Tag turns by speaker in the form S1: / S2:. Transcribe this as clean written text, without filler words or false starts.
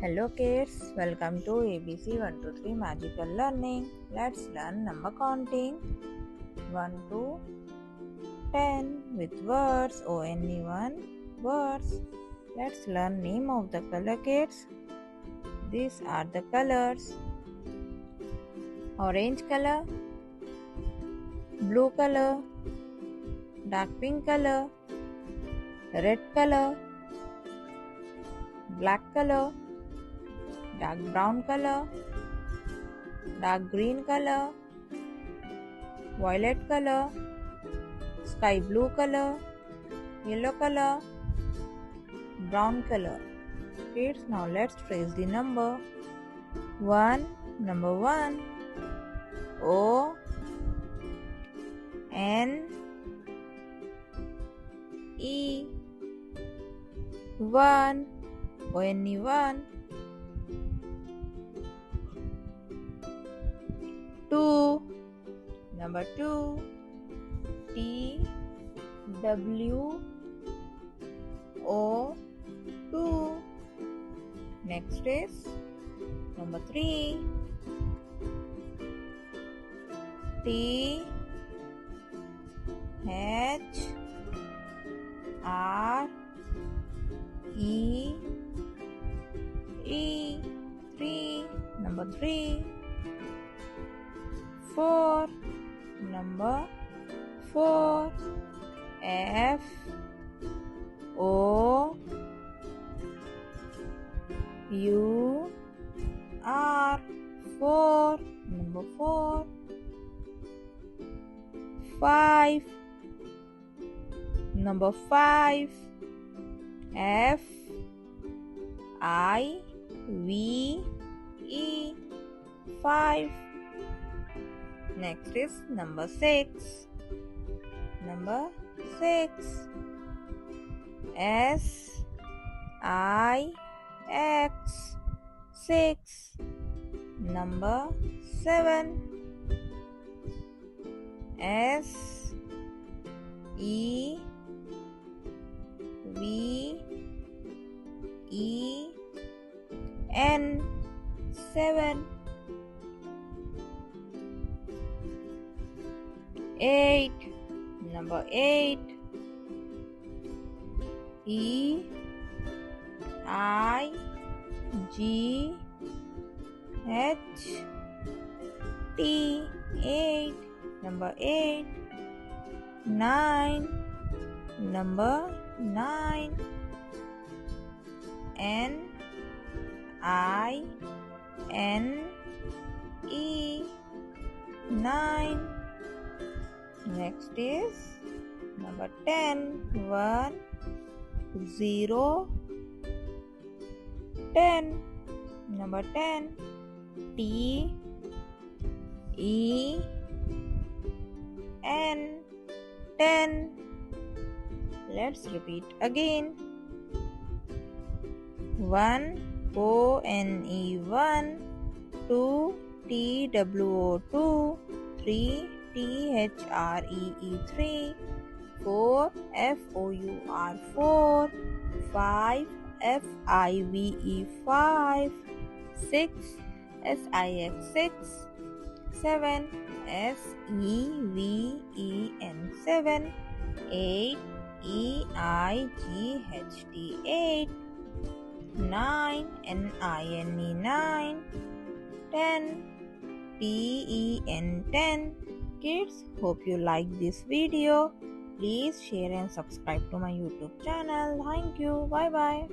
S1: Hello kids, welcome to ABC 123 Magical Learning. Let's learn number counting 1 to 10 with words, only one words. Let's learn name of the color kids. These are the colors: orange color, blue color, dark pink color, red color, black color, dark brown color, dark green color, violet color, sky blue color, yellow color, brown color. Kids, now let's trace the number. 1, number 1, O N E 1, only 1. 2, number 2, T W O 2. Next is number 3, T H R E 3, number 3. 4, number 4, F O U R 4, number 4. 5, number 5, F I V E 5. Next is number 6. Number 6, S I X 6. Number 7, S E V E N 7. 8, number 8, E I G H T 8, number 8. 9, number 9, N I N E 9. Next is number 10, 1 0 10. Number 10, T E N 10. Let's repeat again. 1 O N E 1, 2 T W O 2, 3 T H R E E 3, 4 F O U R 4, 5 F I V E 5, 6 S I X 6, 7 S E V E N 7, 8 E I G H T 8, 9 N I N E 9, 10 T E N 10. Kids, hope you like this video. Please share and subscribe to my YouTube channel. Thank you. Bye bye.